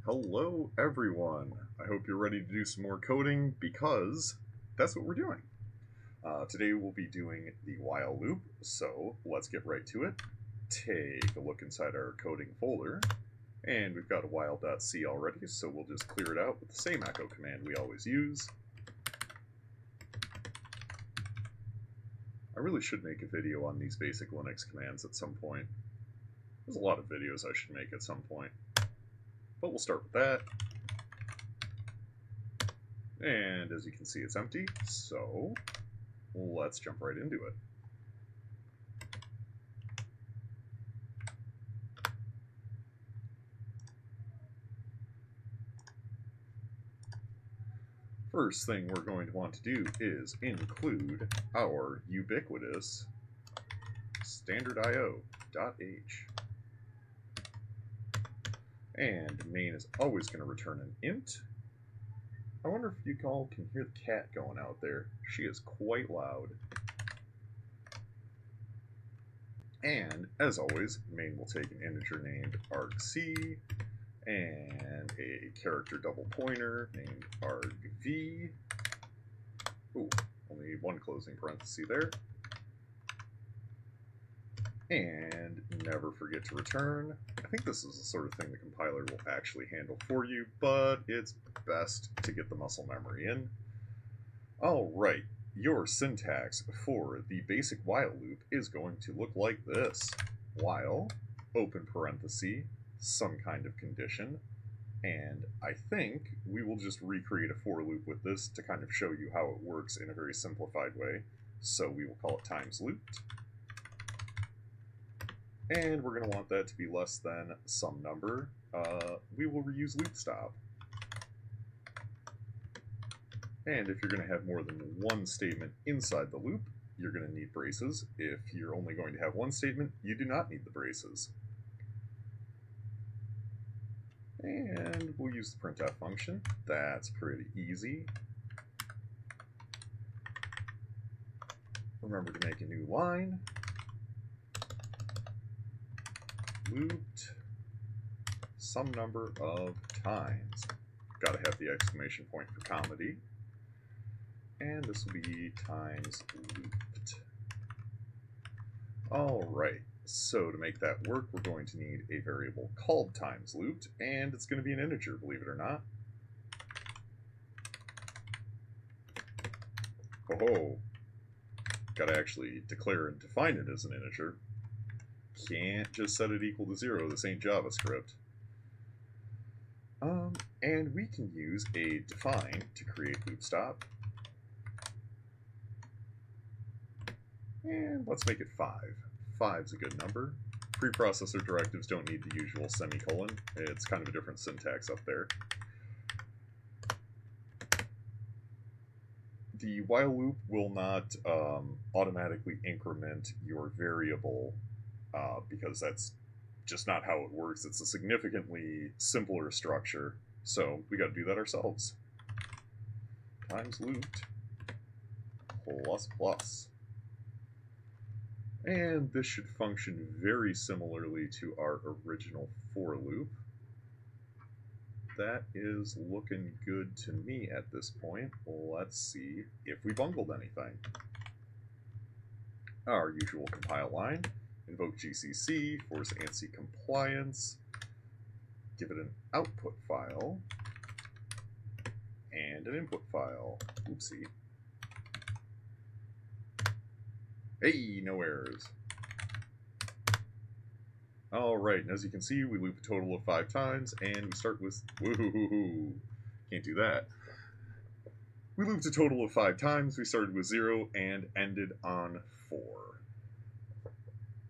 Hello, everyone. I hope you're ready to do some more coding because that's what we're doing. Today we'll be doing the while loop, so let's get right to it. Take a look inside our coding folder, and we've got a while.c already, so we'll just clear it out with the same echo command we always use. I really should make a video on these basic Linux commands at some point. There's a lot of videos I should make at some point. But we'll start with that. And as you can see, it's empty, so let's jump right into it. First thing we're going to want to do is include our ubiquitous standardIO.h. And main is always going to return an int. I wonder if you all can hear the cat going out there. She is quite loud. And as always, main will take an integer named argc and a character double pointer named argv. Ooh, only one closing parenthesis there. And never forget to return. I think this is the sort of thing the compiler will actually handle for you, but it's best to get the muscle memory in. Alright, your syntax for the basic while loop is going to look like this. While, open parenthesis, some kind of condition, and I think we will just recreate a for loop with this to kind of show you how it works in a very simplified way. So we will call it times looped. And we're going to want that to be less than some number. We will reuse loop stop. And if you're going to have more than one statement inside the loop, you're going to need braces. If you're only going to have one statement, you do not need the braces. And we'll use the printf function. That's pretty easy. Remember to make a new line. Looped some number of times. Gotta have the exclamation point for comedy. And this will be times looped. Alright, so to make that work, we're going to need a variable called times looped, and it's going to be an integer, believe it or not. Oh, gotta actually declare and define it as an integer. Can't just set it equal to 0, this ain't JavaScript. And we can use a define to create loop stop. And let's make it 5. 5's a good number. Preprocessor directives don't need the usual semicolon. It's kind of a different syntax up there. The while loop will not automatically increment your variable because that's just not how it works. It's a significantly simpler structure, so we got to do that ourselves. Times looped plus plus. And this should function very similarly to our original for loop. That is looking good to me at this point. Let's see if we bungled anything. Our usual compile line. Invoke GCC, force ANSI compliance, give it an output file, and an input file. Oopsie. Hey, no errors. Alright, and as you can see, we loop a total of 5 times, and we start with, woohoo, can't do that. We looped a total of 5 times, we started with 0, and ended on 4.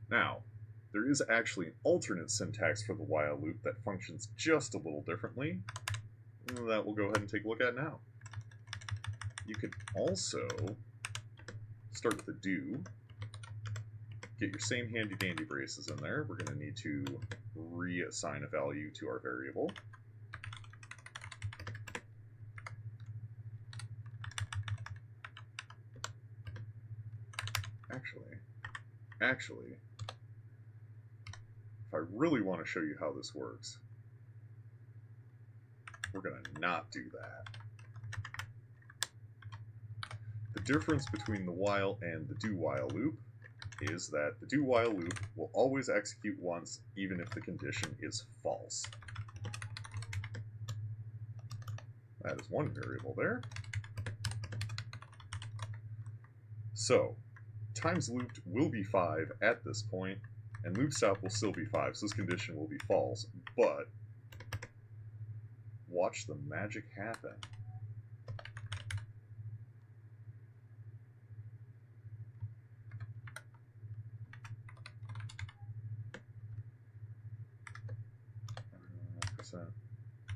Now, there is actually an alternate syntax for the while loop that functions just a little differently. That we'll go ahead and take a look at now. You could also start with a do. Get your same handy-dandy braces in there. We're going to need to reassign a value to our variable. Actually, if I really want to show you how this works, we're going to not do that. The difference between the while and the do-while loop is that the do-while loop will always execute once, even if the condition is false. That is one variable there. So, times looped will be 5 at this point, and loop stop will still be 5, so this condition will be false, but watch the magic happen.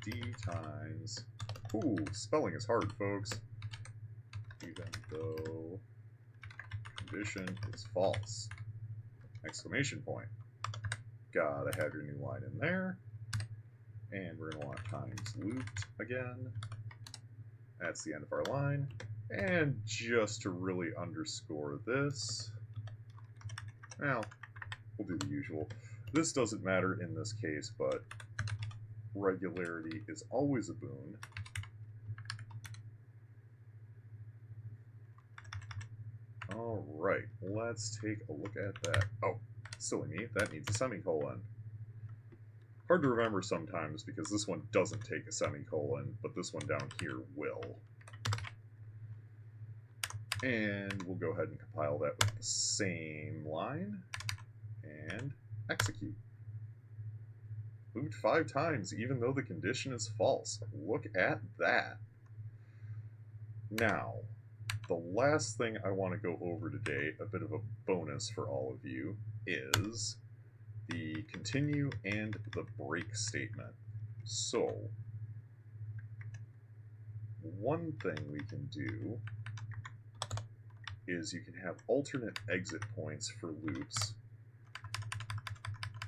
D times... Ooh, spelling is hard, folks. Even though condition is false. Exclamation point. Gotta have your new line in there. And we're going to want times looped again. That's the end of our line. And just to really underscore this, well, we'll do the usual. This doesn't matter in this case, but regularity is always a boon. Alright, let's take a look at that. Oh, silly me, that needs a semicolon. Hard to remember sometimes because this one doesn't take a semicolon, but this one down here will. And we'll go ahead and compile that with the same line, and execute. Looped 5 times, even though the condition is false. Look at that. Now, the last thing I want to go over today, a bit of a bonus for all of you, is the continue and the break statement. So, one thing we can do is you can have alternate exit points for loops.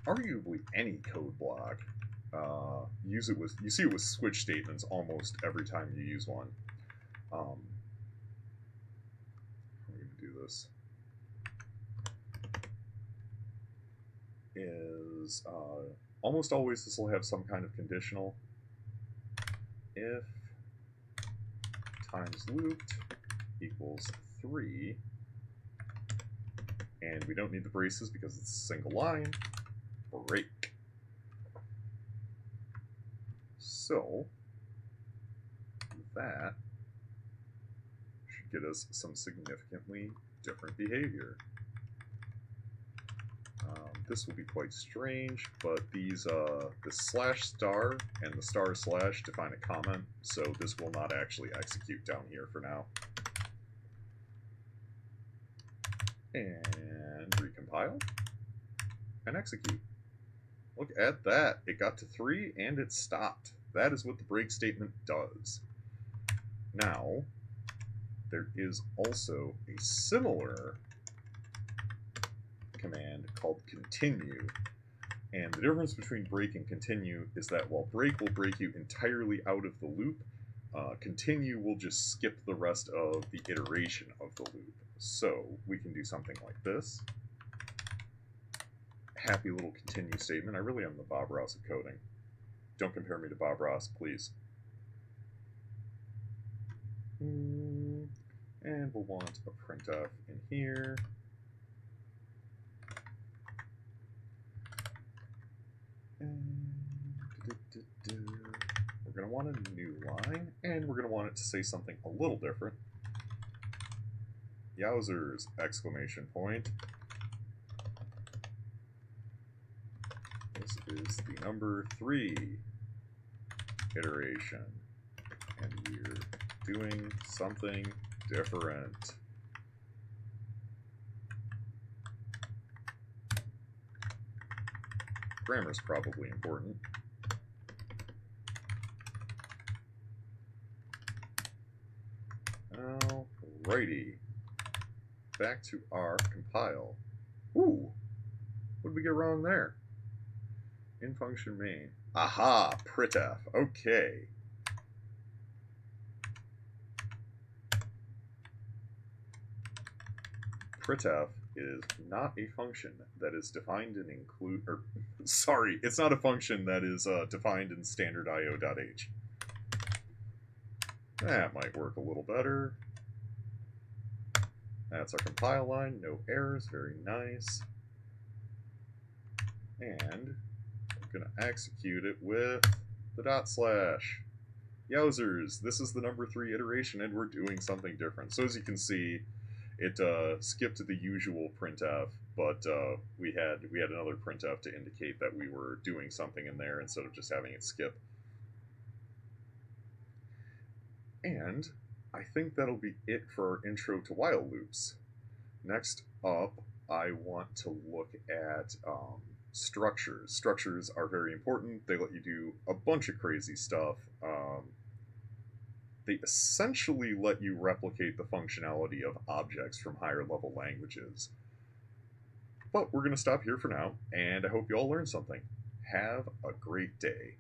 Arguably any code block. You see it with switch statements almost every time you use one. How are we going to do this? Is almost always this will have some kind of conditional. If times looped equals 3, and we don't need the braces because it's a single line, break. So that should get us some significantly different behavior. This will be quite strange, but these the slash star and the star slash define a comment, so this will not actually execute down here for now. And recompile and execute. Look at that. It got to 3 and it stopped. That is what the break statement does. Now, there is also a similar command called continue. And the difference between break and continue is that while break will break you entirely out of the loop, continue will just skip the rest of the iteration of the loop. So we can do something like this. Happy little continue statement. I really am the Bob Ross of coding. Don't compare me to Bob Ross, please. And we'll want a printf in here. We're going to want a new line, and we're going to want it to say something a little different. Yowzers! Exclamation point. This is the number 3 iteration, and we're doing something different. Grammar is probably important. Alrighty. Back to our compile. Ooh! What did we get wrong there? In function main. Aha! Printf. Okay. Printf is not a function that is defined in sorry, it's not a function that is defined in standard io.h. That might work a little better. That's our compile line, no errors, very nice. And we're going to execute it with the dot slash. Yowzers, this is the number 3 iteration and we're doing something different. So as you can see, it skipped the usual printf, but we had another printf to indicate that we were doing something in there instead of just having it skip. And I think that'll be it for our intro to while loops. Next up, I want to look at structures. Structures are very important. They let you do a bunch of crazy stuff. They essentially let you replicate the functionality of objects from higher level languages. But we're going to stop here for now, and I hope you all learned something. Have a great day.